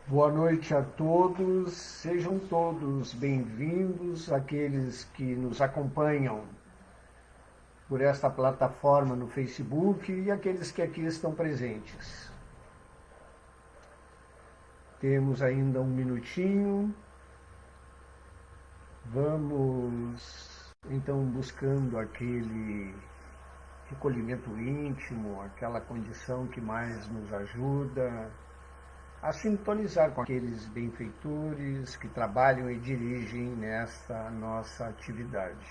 Boa noite a todos, sejam todos bem-vindos, aqueles que nos acompanham por esta plataforma no Facebook e aqueles que aqui estão presentes. Temos ainda um minutinho, vamos então buscando aquele recolhimento íntimo, aquela condição que mais nos ajuda a sintonizar com aqueles benfeitores que trabalham e dirigem nesta nossa atividade.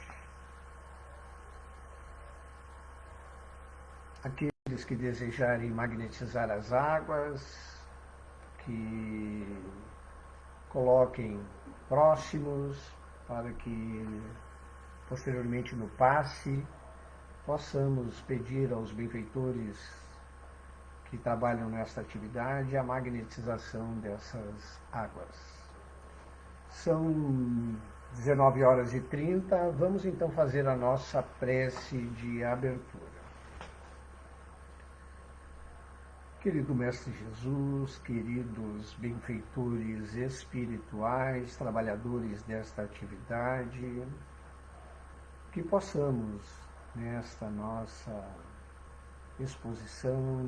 Aqueles que desejarem magnetizar as águas, que coloquem próximos para que posteriormente no passe possamos pedir aos benfeitores que trabalham nesta atividade a magnetização dessas águas. São 19h30, vamos então fazer a nossa prece de abertura. Querido Mestre Jesus, queridos benfeitores espirituais, trabalhadores desta atividade, que possamos, nesta nossa exposição,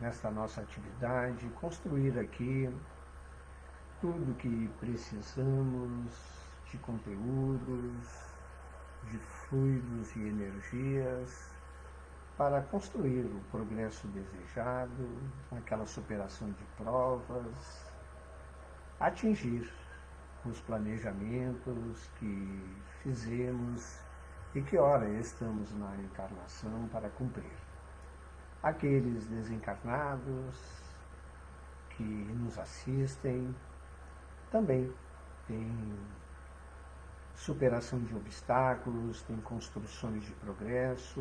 nesta nossa atividade, construir aqui tudo que precisamos de conteúdos, de fluidos e energias para construir o progresso desejado, aquela superação de provas, atingir os planejamentos que fizemos e que ora estamos na encarnação para cumprir. Aqueles desencarnados que nos assistem também têm superação de obstáculos, têm construções de progresso,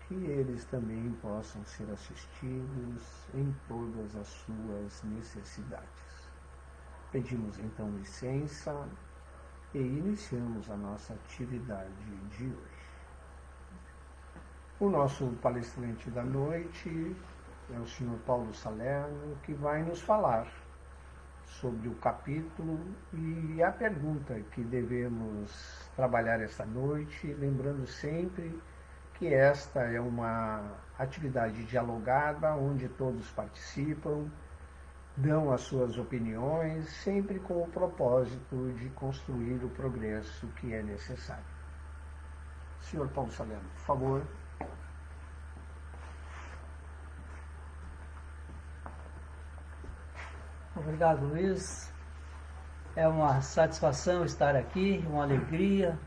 que eles também possam ser assistidos em todas as suas necessidades. Pedimos então licença e iniciamos a nossa atividade de hoje. O nosso palestrante da noite é o Sr. Paulo Salerno, que vai nos falar sobre o capítulo e a pergunta que devemos trabalhar esta noite, lembrando sempre que esta é uma atividade dialogada, onde todos participam, dão as suas opiniões, sempre com o propósito de construir o progresso que é necessário. Sr. Paulo Salerno, por favor. Obrigado, Luiz. É uma satisfação estar aqui, uma alegria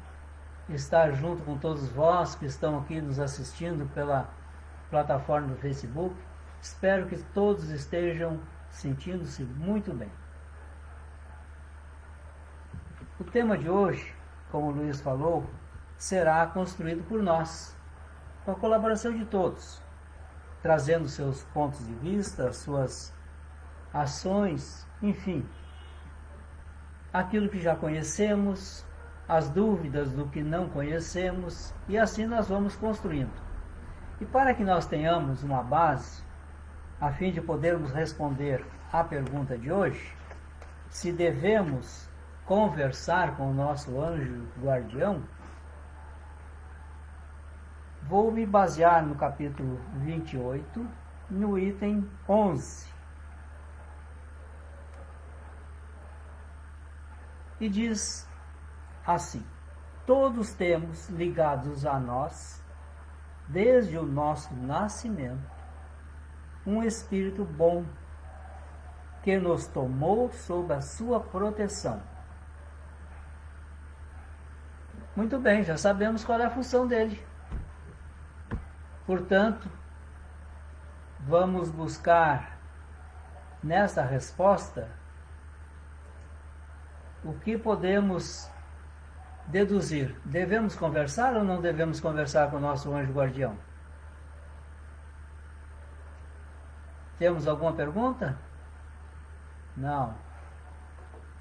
estar junto com todos vós que estão aqui nos assistindo pela plataforma do Facebook. Espero que todos estejam sentindo-se muito bem. O tema de hoje, como o Luiz falou, será construído por nós, com a colaboração de todos, trazendo seus pontos de vista, suas ações, enfim, aquilo que já conhecemos, as dúvidas do que não conhecemos, e assim nós vamos construindo. E para que nós tenhamos uma base, a fim de podermos responder à pergunta de hoje, se devemos conversar com o nosso anjo guardião, vou me basear no capítulo 28, no item 11. E diz assim: todos temos ligados a nós, desde o nosso nascimento, um espírito bom que nos tomou sob a sua proteção. Muito bem, já sabemos qual é a função dele. Portanto, vamos buscar nesta resposta o que podemos deduzir. Devemos conversar ou não devemos conversar com o nosso anjo guardião? Temos alguma pergunta? Não.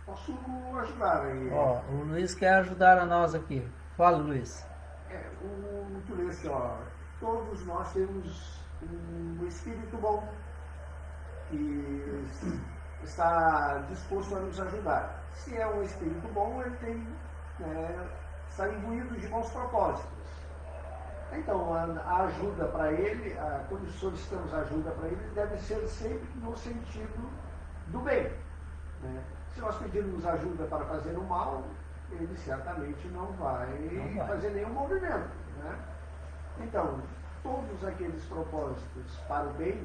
Posso ajudar aí? O Luiz quer ajudar a nós aqui. Fala, Luiz. Muito bem, assim, todos nós temos um espírito bom que está disposto a nos ajudar. Se é um espírito bom, ele tem, está imbuído de bons propósitos. Então, a ajuda para ele, quando solicitamos ajuda para ele, deve ser sempre no sentido do bem. Né? Se nós pedirmos ajuda para fazer o mal, ele certamente não vai fazer nenhum movimento. Né? Então, todos aqueles propósitos para o bem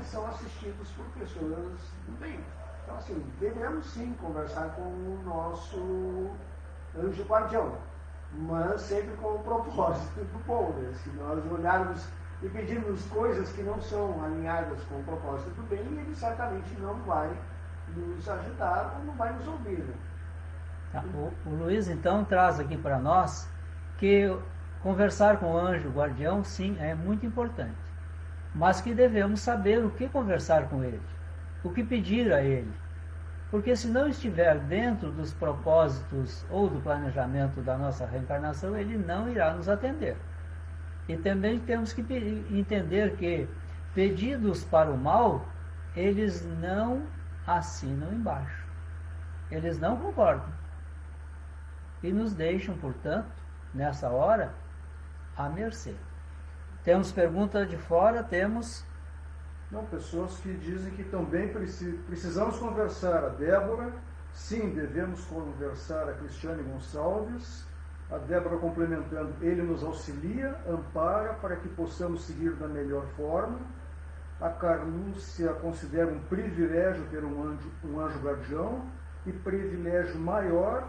são assistidos por pessoas do bem. Então, assim, devemos sim conversar com o nosso anjo guardião, mas sempre com o propósito do bom. Né? Se nós olharmos e pedirmos coisas que não são alinhadas com o propósito do bem, ele certamente não vai nos ajudar ou não vai nos ouvir. Né? O Luiz, então, traz aqui para nós que conversar com o anjo guardião, sim, é muito importante, mas que devemos saber o que conversar com ele, o que pedir a ele, porque se não estiver dentro dos propósitos ou do planejamento da nossa reencarnação, ele não irá nos atender. E também temos que entender que pedidos para o mal, eles não assinam embaixo, eles não concordam e nos deixam, portanto, nessa hora, à mercê. Temos pergunta de fora, temos... Não, pessoas que dizem que também precisamos conversar. A Débora, sim, devemos conversar a Cristiane Gonçalves. A Débora complementando, ele nos auxilia, ampara para que possamos seguir da melhor forma. A Carlúcia considera um privilégio ter um anjo guardião, e privilégio maior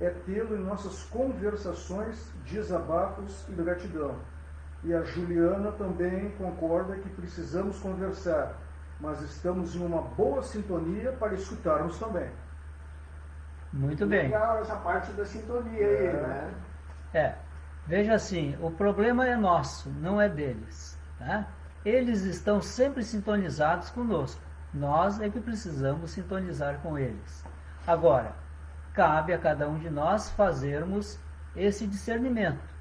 é tê-lo em nossas conversações, desabafos e gratidão. E a Juliana também concorda que precisamos conversar, mas estamos em uma boa sintonia para escutarmos também. Muito bem. Legal essa parte da sintonia aí, né? Veja assim, o problema é nosso, não é deles. Tá? Eles estão sempre sintonizados conosco. Nós é que precisamos sintonizar com eles. Agora, cabe a cada um de nós fazermos esse discernimento.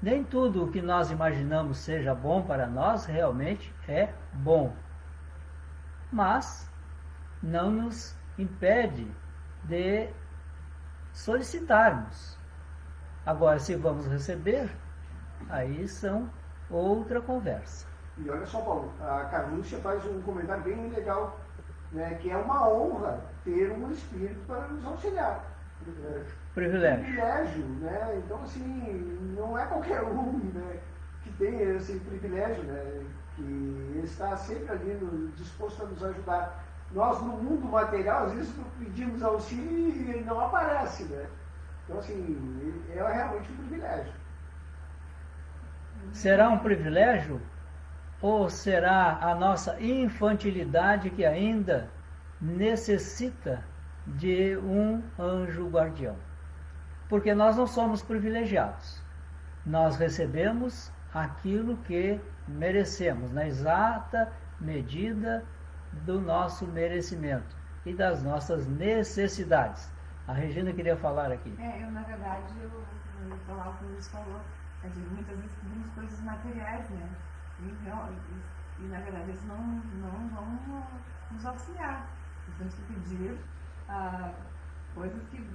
Nem tudo o que nós imaginamos seja bom para nós realmente é bom. Mas não nos impede de solicitarmos. Agora, se vamos receber, aí são outra conversa. E olha só, Paulo, a Carlúcia faz um comentário bem legal, né, que é uma honra ter um espírito para nos auxiliar. Privilégio, né? Então, assim, não é qualquer um, né, que tem esse privilégio, né, que está sempre ali disposto a nos ajudar. Nós, no mundo material, às vezes pedimos auxílio e ele não aparece, né? Então, assim, é realmente um privilégio. Será um privilégio ou será a nossa infantilidade que ainda necessita de um anjo guardião? Porque nós não somos privilegiados. Nós recebemos aquilo que merecemos, na exata medida do nosso merecimento e das nossas necessidades. A Regina queria falar aqui. Eu, na verdade, eu vou falar o que o Luiz falou. A gente muitas vezes pedimos coisas materiais, né? E na verdade, eles não vão nos auxiliar. Nós temos que pedir coisas que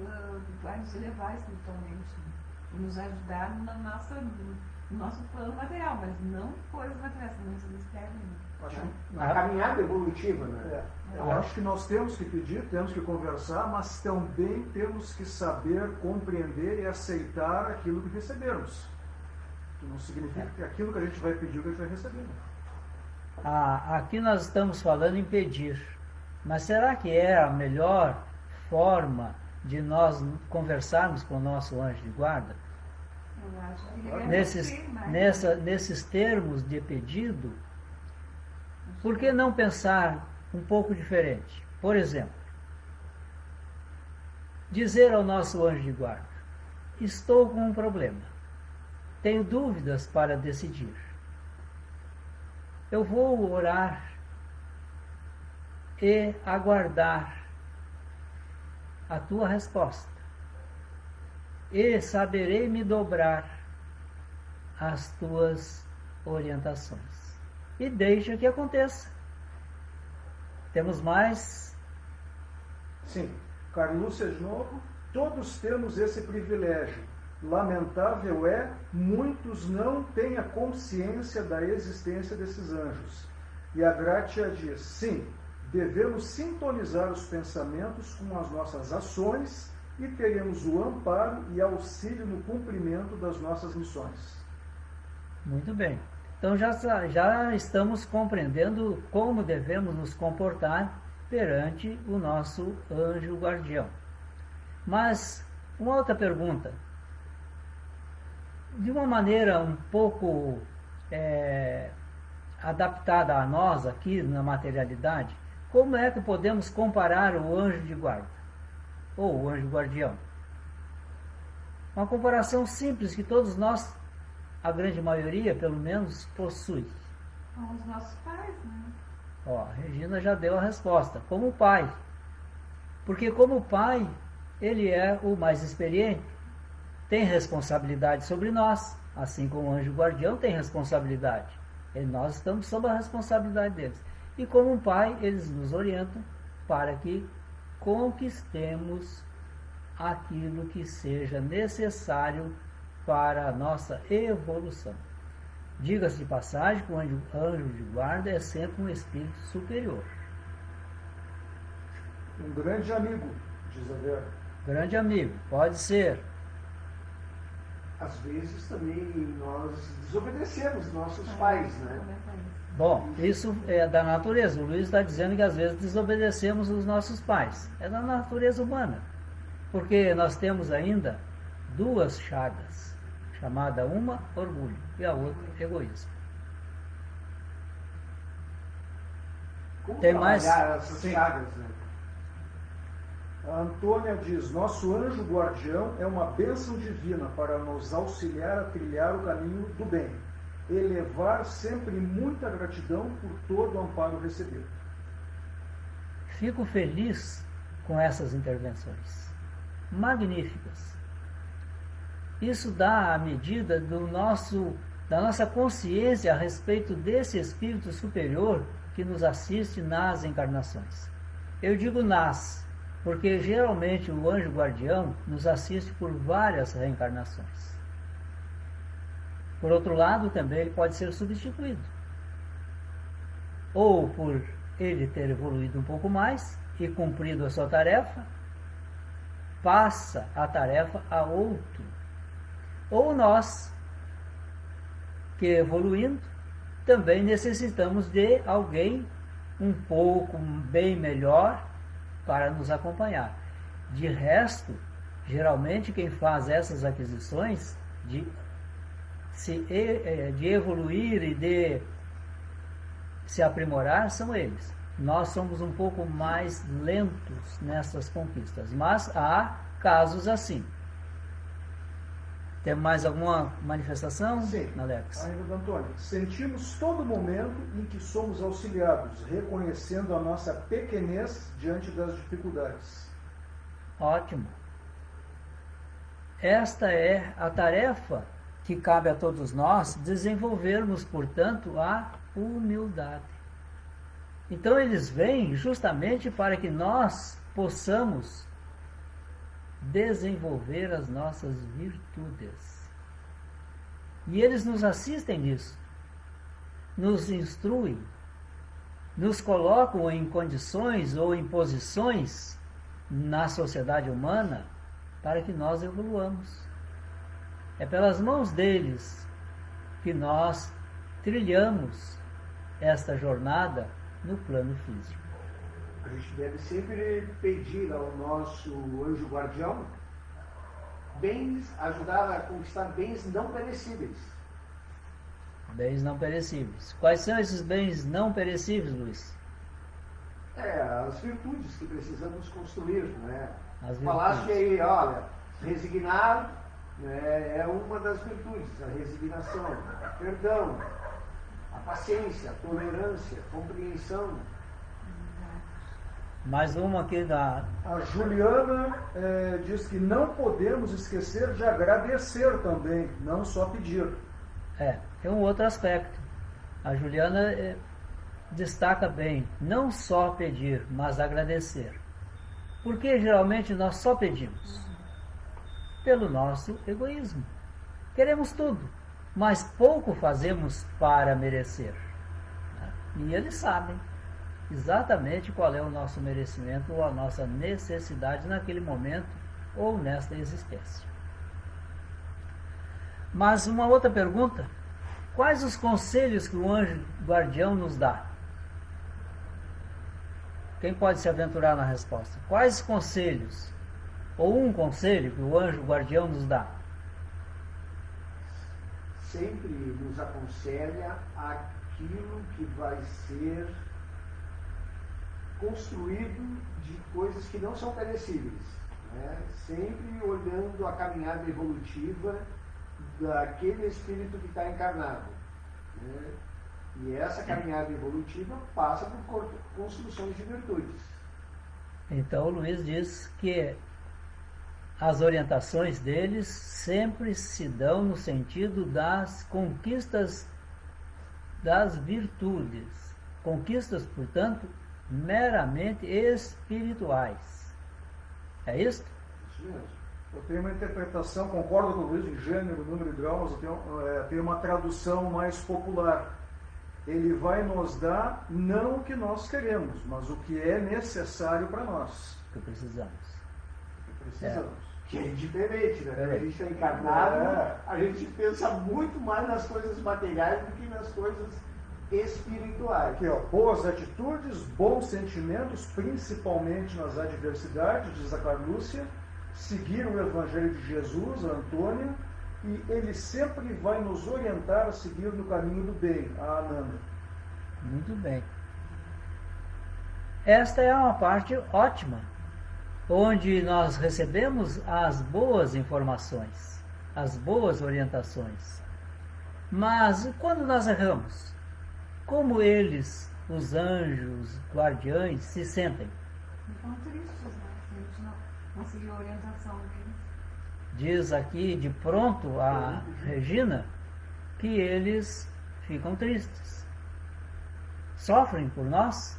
vai nos elevar espiritualmente, né? E nos ajudar no nosso plano material, mas não coisas materiais, senão eles perdem. Uma caminhada evolutiva, né? Eu acho que nós temos que pedir, temos que conversar, mas também temos que saber compreender e aceitar aquilo que recebemos. Que não significa que aquilo que a gente vai pedir, que a gente vai receber. Aqui nós estamos falando em pedir, mas será que é a melhor forma de nós conversarmos com o nosso anjo de guarda? Eu acho que nesses termos de pedido, por que não pensar um pouco diferente? Por exemplo, dizer ao nosso anjo de guarda: estou com um problema, tenho dúvidas para decidir. Eu vou orar e aguardar a tua resposta, e saberei me dobrar às tuas orientações. E deixa que aconteça. Temos mais? Sim. Carlúcia de novo. Todos temos esse privilégio. Lamentável é, muitos não têm a consciência da existência desses anjos. E a Grátia diz, sim, devemos sintonizar os pensamentos com as nossas ações e teremos o amparo e auxílio no cumprimento das nossas missões. Muito bem. Então já estamos compreendendo como devemos nos comportar perante o nosso anjo guardião. Mas uma outra pergunta. De uma maneira um pouco adaptada a nós aqui na materialidade, como é que podemos comparar o anjo de guarda? Ou o anjo guardião? Uma comparação simples que todos nós, a grande maioria pelo menos, possui. São os nossos pais, né? Ó, a Regina já deu a resposta. Como pai. Porque como pai, ele é o mais experiente, tem responsabilidade sobre nós, assim como o anjo guardião tem responsabilidade. E nós estamos sob a responsabilidade deles. E como um pai, eles nos orientam para que conquistemos aquilo que seja necessário para a nossa evolução. Diga-se de passagem que o anjo de guarda é sempre um espírito superior. Um grande amigo, diz a Vera. Grande amigo, pode ser. Às vezes também nós desobedecemos nossos pais, né? Bom, isso é da natureza. O Luiz está dizendo que às vezes desobedecemos os nossos pais. É da natureza humana. Porque nós temos ainda duas chagas. Chamada uma, orgulho, e a outra, egoísmo. Como Tem mais? trabalhar essas chagas, né? A Antônia diz, nosso anjo guardião é uma bênção divina para nos auxiliar a trilhar o caminho do bem. Elevar sempre muita gratidão por todo o amparo recebido. Fico feliz com essas intervenções. Magníficas. Isso dá a medida da nossa consciência a respeito desse espírito superior que nos assiste nas encarnações. Eu digo nas, porque geralmente o anjo guardião nos assiste por várias reencarnações. Por outro lado, também ele pode ser substituído. Ou por ele ter evoluído um pouco mais e cumprido a sua tarefa, passa a tarefa a outro. Ou nós, que evoluindo, também necessitamos de alguém um pouco bem melhor para nos acompanhar. De resto, geralmente quem faz essas aquisições de evoluir e de se aprimorar são eles. Nós somos um pouco mais lentos nessas conquistas, mas há casos assim. Tem mais alguma manifestação, Sim, Alex? ainda do Antônio. Sentimos todo momento em que somos auxiliados, reconhecendo a nossa pequenez diante das dificuldades. Ótimo. Esta é a tarefa que cabe a todos nós desenvolvermos, portanto, a humildade. Então eles vêm justamente para que nós possamos desenvolver as nossas virtudes. E eles nos assistem nisso, nos instruem, nos colocam em condições ou em posições na sociedade humana para que nós evoluamos. É pelas mãos deles que nós trilhamos esta jornada no plano físico. A gente deve sempre pedir ao nosso anjo guardião bens, ajudar a conquistar bens não perecíveis. Bens não perecíveis. Quais são esses bens não perecíveis, Luiz? As virtudes que precisamos construir, né? As virtudes. Falaste aí, olha, resignar, né, é uma das virtudes, a resignação, o perdão, a paciência, a tolerância, a compreensão. Mais uma aqui da... A Juliana diz que não podemos esquecer de agradecer também, não só pedir. tem um outro aspecto. A Juliana destaca bem, não só pedir, mas agradecer. Porque geralmente nós só pedimos pelo nosso egoísmo. Queremos tudo, mas pouco fazemos para merecer. E eles sabem exatamente qual é o nosso merecimento ou a nossa necessidade naquele momento ou nesta existência. Mas uma outra pergunta: quais os conselhos que o anjo guardião nos dá? Quem pode se aventurar na resposta? Quais conselhos, ou um conselho que o anjo guardião nos dá? Sempre nos aconselha aquilo que vai ser construído de coisas que não são perecíveis, né? Sempre olhando a caminhada evolutiva daquele espírito que está encarnado, né? E essa caminhada evolutiva passa por construções de virtudes. Então o Luiz diz que as orientações deles sempre se dão no sentido das conquistas das virtudes. Conquistas, portanto, meramente espirituais. É isso? Isso mesmo. Eu tenho uma interpretação, concordo com o Luiz, em gênero, número e grau, mas eu tenho uma tradução mais popular. Ele vai nos dar não o que nós queremos, mas o que é necessário para nós. Que precisamos. Que é diferente, né? Quando a gente está encarnado, a gente pensa muito mais nas coisas materiais do que nas coisas espirituais. Aqui, ó, boas atitudes, bons sentimentos, principalmente nas adversidades, diz a Carlúcia, seguir o Evangelho de Jesus, a Antônia, e ele sempre vai nos orientar a seguir no caminho do bem, a Ananda. Muito bem. Esta é uma parte ótima, onde nós recebemos as boas informações, as boas orientações. Mas quando nós erramos, como eles, os anjos, guardiães, se sentem? Ficam tristes, né? Se a gente não seguir a orientação deles. Diz aqui de pronto a Regina que eles ficam tristes. Sofrem por nós?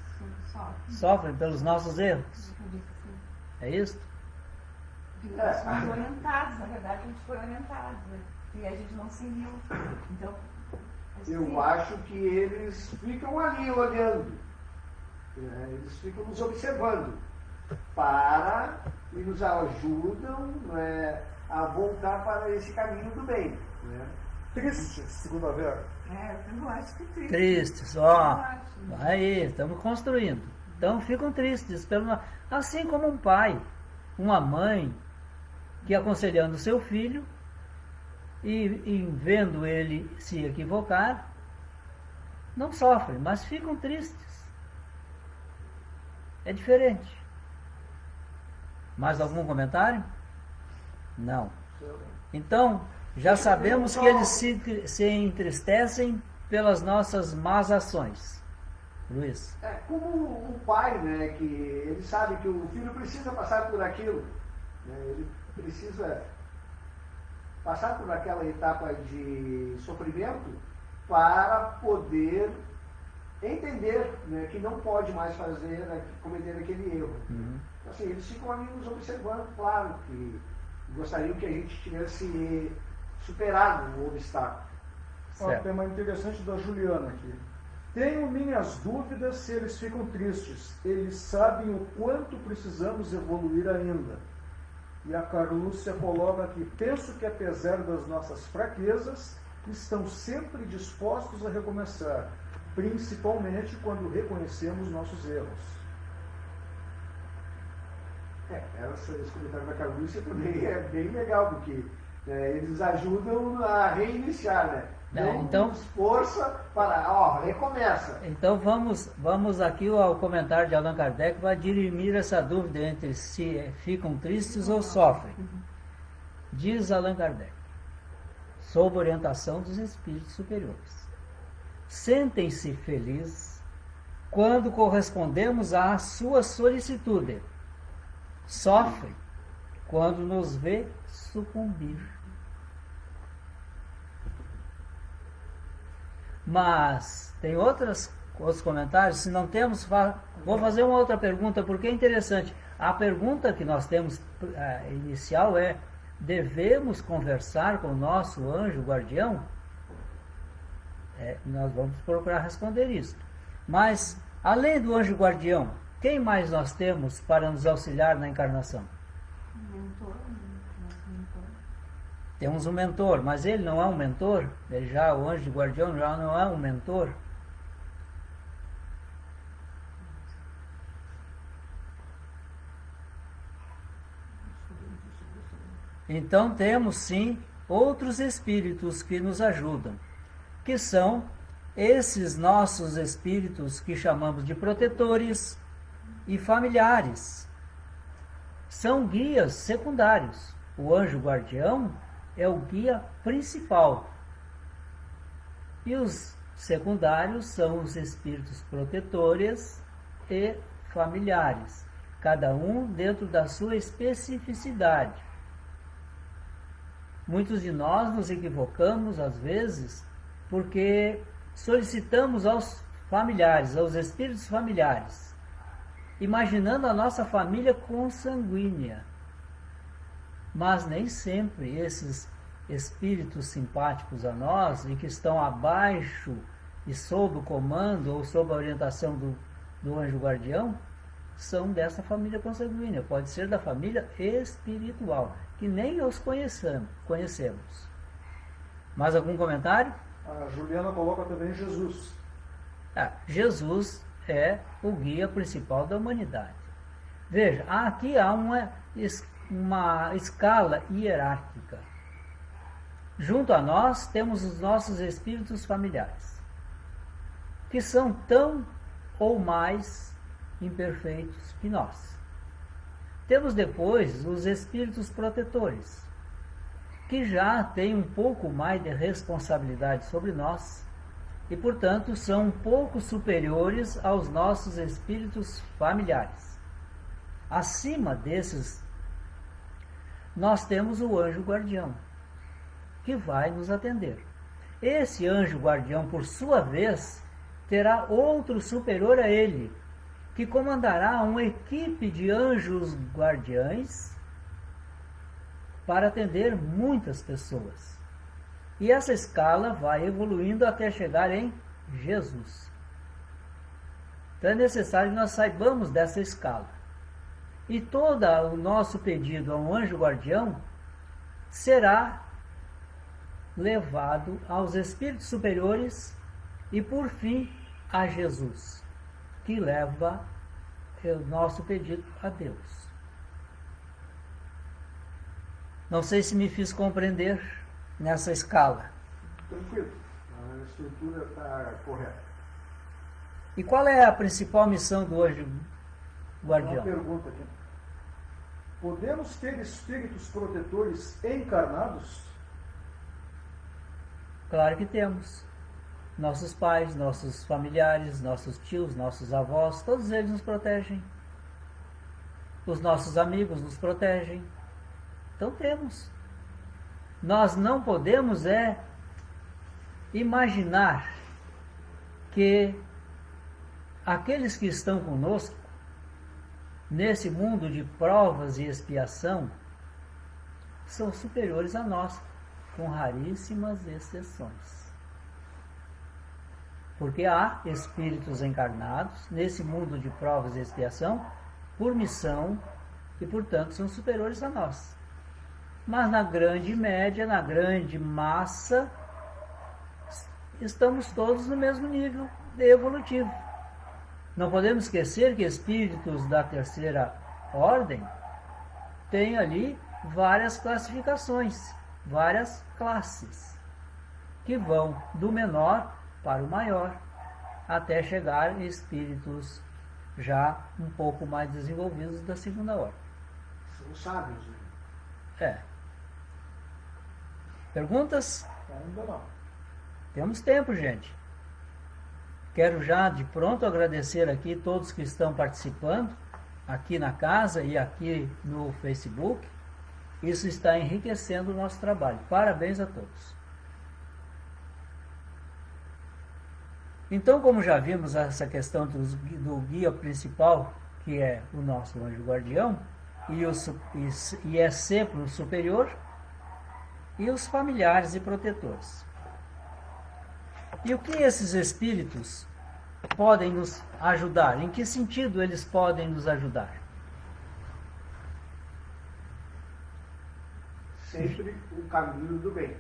Sofrem pelos nossos erros. É isso? Porque nós fomos orientados, na verdade a gente foi orientado, né? E a gente não seguiu. Então, eu acho que eles ficam ali olhando, né? Eles ficam nos observando e nos ajudam, né, a voltar para esse caminho do bem, né? Tristes, segundo a Vera. Eu acho que tristes. Tristes, ó. Aí, estamos construindo. Então ficam tristes, assim como um pai, uma mãe, que aconselhando seu filho, e vendo ele se equivocar, não sofrem, mas ficam tristes. É diferente. Mais algum comentário? Não. Então, já sabemos que eles se entristecem pelas nossas más ações. Luiz. Como o pai, né, que ele sabe que o filho precisa passar por aquilo, né, ele precisa passar por aquela etapa de sofrimento para poder entender, né, que não pode mais cometer aquele erro. Uhum. Assim, eles ficam ali nos observando, claro, que gostariam que a gente tivesse superado o obstáculo. Ó, tem uma interessante da Juliana aqui. Tenho minhas dúvidas se eles ficam tristes. Eles sabem o quanto precisamos evoluir ainda. E a Carlúcia coloca aqui: penso que apesar das nossas fraquezas, estão sempre dispostos a recomeçar, principalmente quando reconhecemos nossos erros. Esse comentário da Carlúcia também é bem legal, porque eles ajudam a reiniciar, né? Então, força para, recomeça. Então vamos aqui ao comentário de Allan Kardec para dirimir essa dúvida entre se ficam tristes ou sofrem. Diz Allan Kardec, sob orientação dos espíritos superiores: sentem-se felizes quando correspondemos à sua solicitude. Sofrem quando nos vê sucumbir. Mas tem outras outros comentários? Se não temos, vou fazer uma outra pergunta, porque é interessante. A pergunta que nós temos inicial é: devemos conversar com o nosso anjo guardião? Nós vamos procurar responder isso. Mas, além do anjo guardião, quem mais nós temos para nos auxiliar na encarnação? Mentor, nosso mentor. Temos um mentor, mas ele não é um mentor? O anjo guardião já não é um mentor? Então temos sim outros espíritos que nos ajudam, que são esses nossos espíritos que chamamos de protetores e familiares. São guias secundários. O anjo guardião é o guia principal. E os secundários são os espíritos protetores e familiares, cada um dentro da sua especificidade. Muitos de nós nos equivocamos, às vezes, porque solicitamos aos familiares, aos espíritos familiares, imaginando a nossa família consanguínea. Mas nem sempre esses espíritos simpáticos a nós e que estão abaixo e sob o comando ou sob a orientação do anjo guardião são dessa família consanguínea. Pode ser da família espiritual, que nem os conhecemos. Mais algum comentário? A Juliana coloca também Jesus. Jesus é o guia principal da humanidade. Veja, aqui há uma escala hierárquica. Junto a nós temos os nossos espíritos familiares, que são tão ou mais imperfeitos que nós. Temos depois os espíritos protetores, que já têm um pouco mais de responsabilidade sobre nós e, portanto, são um pouco superiores aos nossos espíritos familiares. Acima desses, nós temos o anjo guardião, que vai nos atender. Esse anjo guardião, por sua vez, terá outro superior a ele, que comandará uma equipe de anjos guardiães para atender muitas pessoas. E essa escala vai evoluindo até chegar em Jesus. Então é necessário que nós saibamos dessa escala. E todo o nosso pedido a um anjo guardião será levado aos espíritos superiores e, por fim, a Jesus, que leva o nosso pedido a Deus. Não sei se me fiz compreender nessa escala. Tranquilo, a estrutura está correta. E qual é a principal missão do anjo guardião? Uma pergunta aqui. Podemos ter espíritos protetores encarnados? Claro que temos. Nossos pais, nossos familiares, nossos tios, nossos avós, todos eles nos protegem. Os nossos amigos nos protegem. Então temos. Nós não podemos imaginar que aqueles que estão conosco nesse mundo de provas e expiação são superiores a nós, com raríssimas exceções. Porque há espíritos encarnados nesse mundo de provas e expiação por missão e, portanto, são superiores a nós. Mas na grande média, na grande massa, estamos todos no mesmo nível evolutivo. Não podemos esquecer que espíritos da terceira ordem têm ali várias classificações, várias classes, que vão do menor para o maior, até chegar em espíritos já um pouco mais desenvolvidos da segunda ordem. São sábios, né? Perguntas? Ainda não. Temos tempo, gente. Quero já de pronto agradecer aqui todos que estão participando, aqui na casa e aqui no Facebook. Isso está enriquecendo o nosso trabalho. Parabéns a todos. Então, como já vimos essa questão do guia principal, que é o nosso anjo guardião, e é sempre o superior, e os familiares e protetores. E o que esses espíritos podem nos ajudar? Em que sentido eles podem nos ajudar? Sempre o caminho do bem.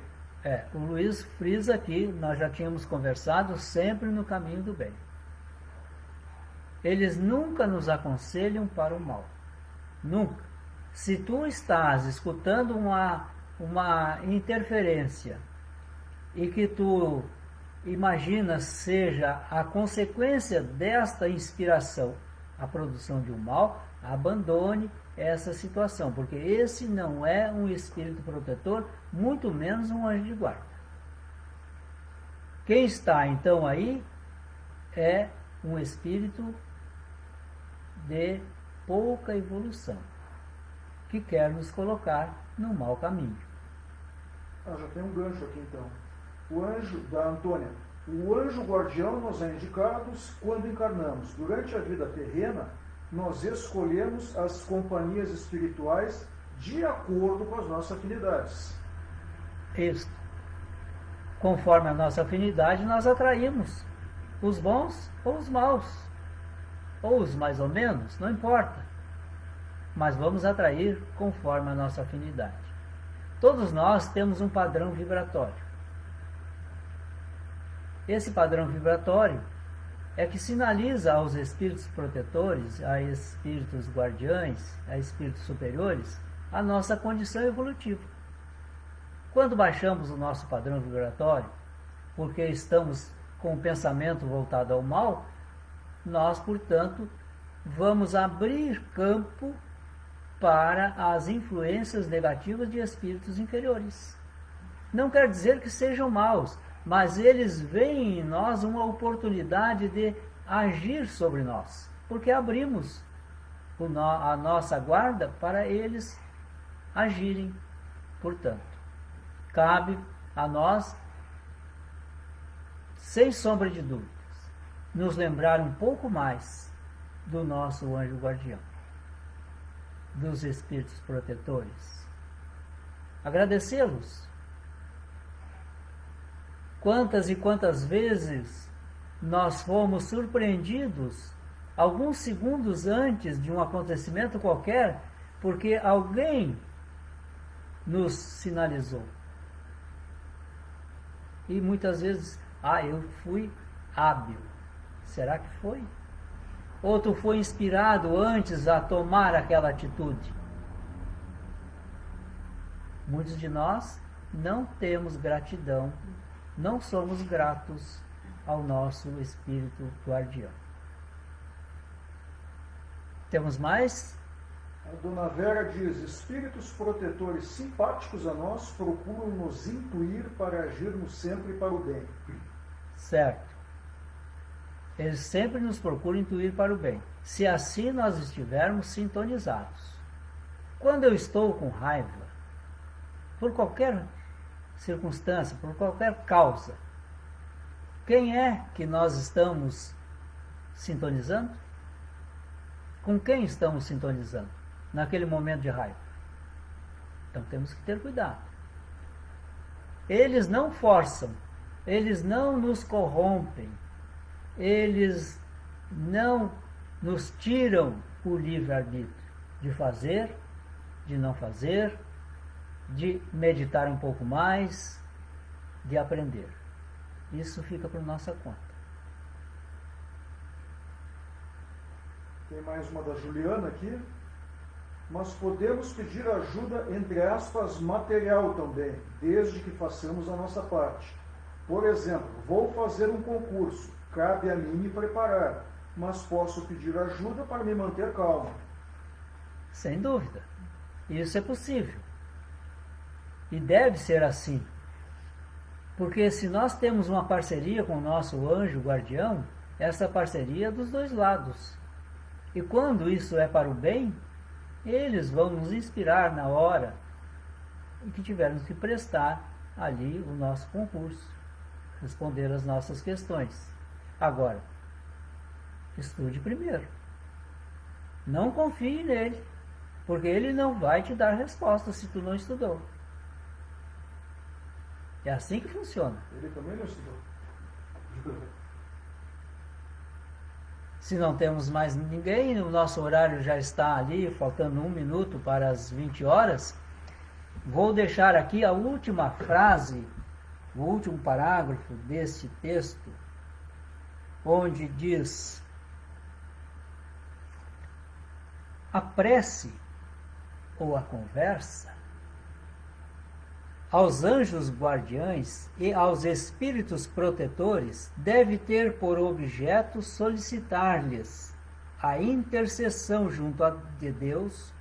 O Luiz frisa aqui, nós já tínhamos conversado, sempre no caminho do bem. Eles nunca nos aconselham para o mal. Nunca. Se tu estás escutando uma interferência e que tu imaginas seja a consequência desta inspiração a produção de um mal, abandone essa situação, porque esse não é um espírito protetor, muito menos um anjo de guarda. Quem está então aí é um espírito de pouca evolução, que quer nos colocar no mau caminho. Já tem um gancho aqui então. O anjo da Antônia. O anjo guardião nos é indicado quando encarnamos. Durante a vida terrena, nós escolhemos as companhias espirituais de acordo com as nossas afinidades. Isso. Conforme a nossa afinidade, nós atraímos os bons ou os maus, ou os mais ou menos, não importa. Mas vamos atrair conforme a nossa afinidade. Todos nós temos um padrão vibratório. Esse padrão vibratório é que sinaliza aos espíritos protetores, a espíritos guardiães, a espíritos superiores, a nossa condição evolutiva. Quando baixamos o nosso padrão vibratório, porque estamos com o pensamento voltado ao mal, nós, portanto, vamos abrir campo para as influências negativas de espíritos inferiores. Não quer dizer que sejam maus, mas eles veem em nós uma oportunidade de agir sobre nós, porque abrimos a nossa guarda para eles agirem. Portanto, cabe a nós, sem sombra de dúvidas, nos lembrar um pouco mais do nosso anjo guardião, dos espíritos protetores, agradecê-los. Quantas e quantas vezes nós fomos surpreendidos alguns segundos antes de um acontecimento qualquer, porque alguém nos sinalizou. E muitas vezes, eu fui hábil. Será que foi? Ou tu foi inspirado antes a tomar aquela atitude? Muitos de nós não temos gratidão, não somos gratos ao nosso espírito guardião. Temos mais? A dona Vera diz: espíritos protetores simpáticos a nós procuram nos intuir para agirmos sempre para o bem. Certo. Eles sempre nos procuram intuir para o bem, se assim nós estivermos sintonizados. Quando eu estou com raiva, por qualquer circunstância, por qualquer causa, quem é que nós estamos sintonizando? Com quem estamos sintonizando naquele momento de raiva? Então temos que ter cuidado. Eles não forçam, eles não nos corrompem, eles não nos tiram o livre-arbítrio de fazer, de não fazer, de meditar um pouco mais, de aprender. Isso fica por nossa conta. Tem mais uma da Juliana aqui. Nós podemos pedir ajuda, entre aspas, material também, desde que façamos a nossa parte. Por exemplo, vou fazer um concurso, cabe a mim me preparar, mas posso pedir ajuda para me manter calmo. Sem dúvida. Isso é possível. E deve ser assim. Porque se nós temos uma parceria com o nosso anjo guardião, essa parceria é dos dois lados. E quando isso é para o bem, eles vão nos inspirar na hora em que tivermos que prestar ali o nosso concurso, responder as nossas questões. Agora, estude primeiro. Não confie nele, porque ele não vai te dar resposta se tu não estudou. É assim que funciona. Ele também não estudou. Se não temos mais ninguém, o nosso horário já está ali, faltando 1 minuto para as 20 horas. Vou deixar aqui a última frase, o último parágrafo deste texto, onde diz: a prece ou a conversa aos anjos guardiães e aos espíritos protetores deve ter por objeto solicitar-lhes a intercessão junto de Deus,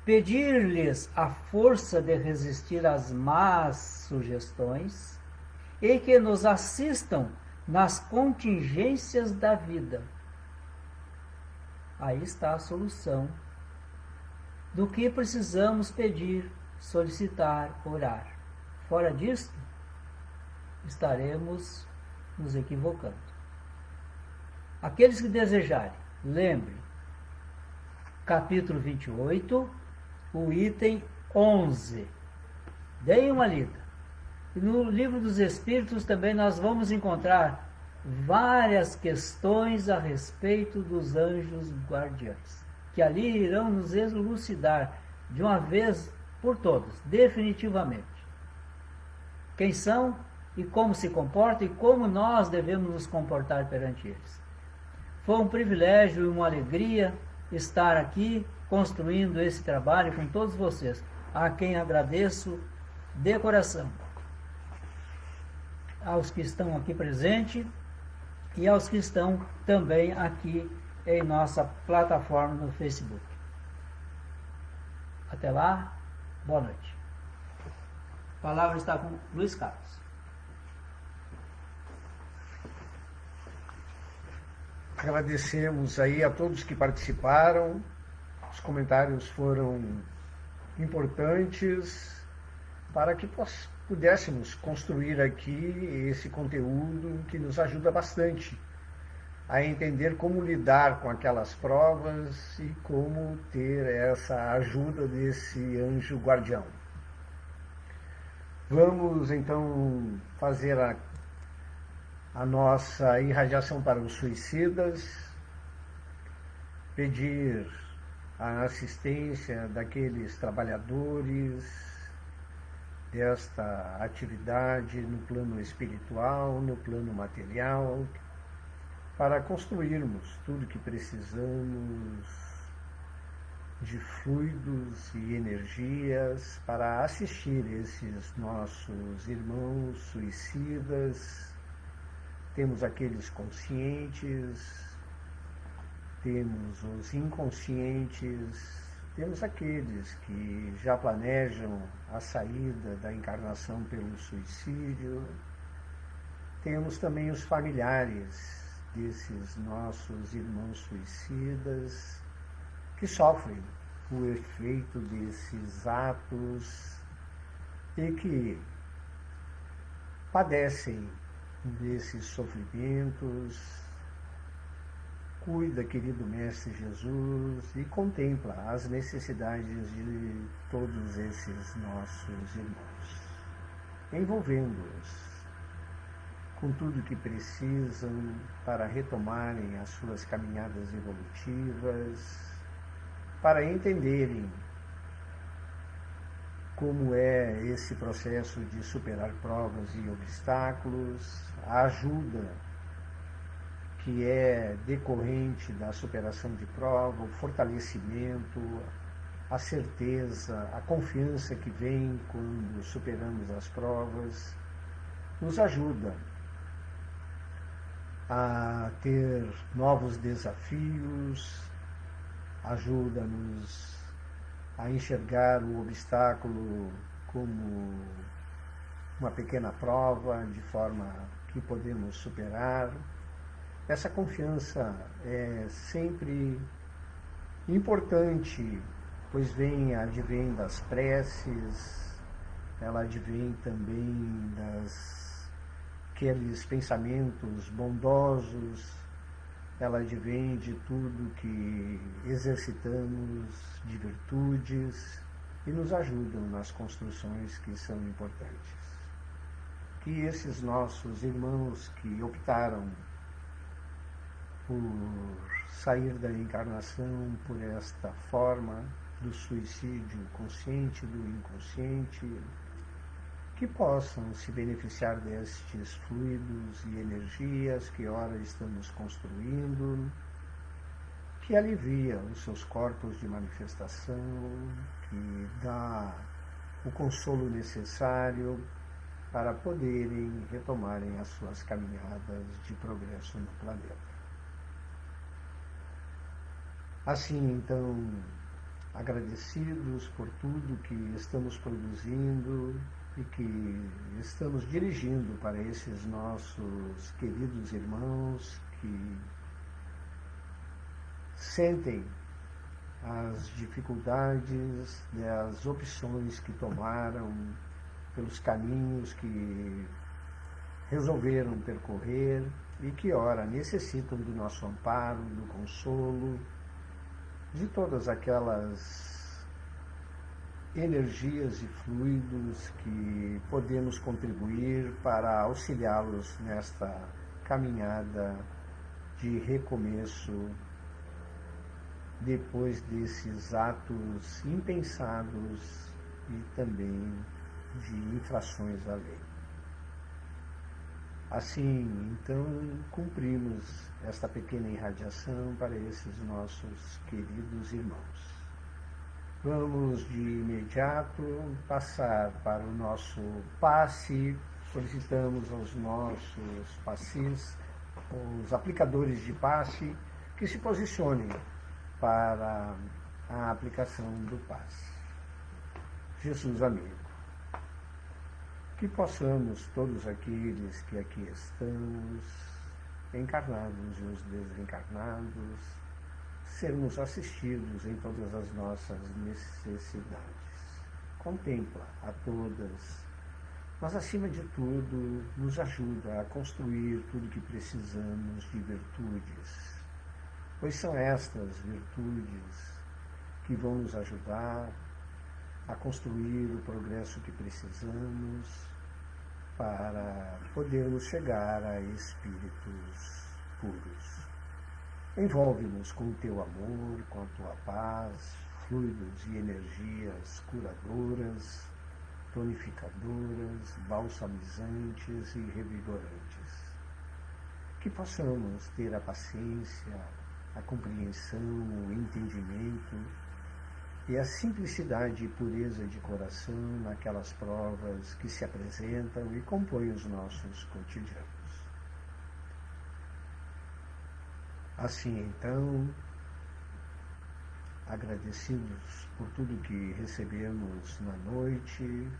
pedir-lhes a força de resistir às más sugestões e que nos assistam nas contingências da vida. Aí está a solução do que precisamos pedir, solicitar, orar. Fora disto, estaremos nos equivocando. Aqueles que desejarem, lembre, capítulo 28, o item 11. Deem uma lida. E no Livro dos Espíritos também nós vamos encontrar várias questões a respeito dos anjos guardiães, que ali irão nos elucidar de uma vez por todas, definitivamente, quem são e como se comportam e como nós devemos nos comportar perante eles. Foi um privilégio e uma alegria estar aqui construindo esse trabalho com todos vocês, a quem agradeço de coração, aos que estão aqui presentes e aos que estão também aqui em nossa plataforma no Facebook. Até lá, boa noite. A palavra está com Luiz Carlos. Agradecemos aí a todos que participaram. Os comentários foram importantes para que pudéssemos construir aqui esse conteúdo que nos ajuda bastante a entender como lidar com aquelas provas e como ter essa ajuda desse anjo guardião. Vamos então fazer a nossa irradiação para os suicidas, pedir a assistência daqueles trabalhadores desta atividade no plano espiritual, no plano material, para construirmos tudo que precisamos de fluidos e energias para assistir esses nossos irmãos suicidas. Temos aqueles conscientes, temos os inconscientes, temos aqueles que já planejam a saída da encarnação pelo suicídio, temos também os familiares desses nossos irmãos suicidas que sofrem o efeito desses atos e que padecem desses sofrimentos. Cuida, querido Mestre Jesus, e contempla as necessidades de todos esses nossos irmãos, envolvendo-os com tudo que precisam para retomarem as suas caminhadas evolutivas, para entenderem como é esse processo de superar provas e obstáculos, a ajuda que é decorrente da superação de prova, o fortalecimento, a certeza, a confiança que vem quando superamos as provas, nos ajuda a ter novos desafios, ajuda-nos a enxergar o obstáculo como uma pequena prova, de forma que podemos superar. Essa confiança é sempre importante, pois advém das preces, ela advém também aqueles pensamentos bondosos, ela advém de tudo que exercitamos de virtudes e nos ajudam nas construções que são importantes. Que esses nossos irmãos que optaram por sair da encarnação por esta forma do suicídio consciente, do inconsciente, que possam se beneficiar destes fluidos e energias que ora estamos construindo, que alivia os seus corpos de manifestação, que dá o consolo necessário para poderem retomarem as suas caminhadas de progresso no planeta. Assim, então, agradecidos por tudo que estamos produzindo e que estamos dirigindo para esses nossos queridos irmãos que sentem as dificuldades das opções que tomaram, pelos caminhos que resolveram percorrer e que, ora, necessitam do nosso amparo, do consolo, de todas aquelas energias e fluidos que podemos contribuir para auxiliá-los nesta caminhada de recomeço depois desses atos impensados e também de infrações à lei. Assim, então, cumprimos esta pequena irradiação para esses nossos queridos irmãos. Vamos de imediato passar para o nosso passe. Solicitamos aos nossos passes, os aplicadores de passe, que se posicionem para a aplicação do passe. Jesus amigo, que possamos, todos aqueles que aqui estamos, encarnados e os desencarnados, sermos assistidos em todas as nossas necessidades. Contempla a todas, mas acima de tudo nos ajuda a construir tudo que precisamos de virtudes, pois são estas virtudes que vão nos ajudar a construir o progresso que precisamos para podermos chegar a espíritos puros. Envolve-nos com o teu amor, com a tua paz, fluidos e energias curadoras, tonificadoras, balsamizantes e revigorantes. Que possamos ter a paciência, a compreensão, o entendimento e a simplicidade e pureza de coração naquelas provas que se apresentam e compõem os nossos cotidianos. Assim, então, agradecidos por tudo que recebemos na noite,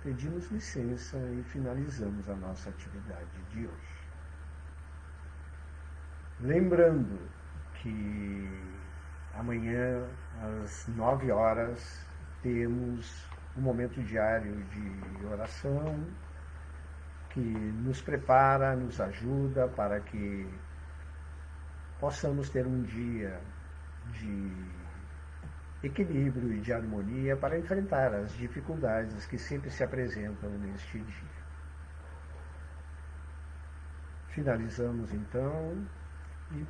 pedimos licença e finalizamos a nossa atividade de hoje. Lembrando que amanhã, às 9 horas, temos um momento diário de oração que nos prepara, nos ajuda para que possamos ter um dia de equilíbrio e de harmonia para enfrentar as dificuldades que sempre se apresentam neste dia. Finalizamos então e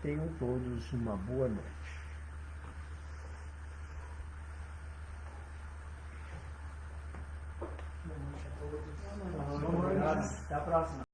tenham todos uma boa noite. Boa noite a todos. Boa noite. Até a próxima.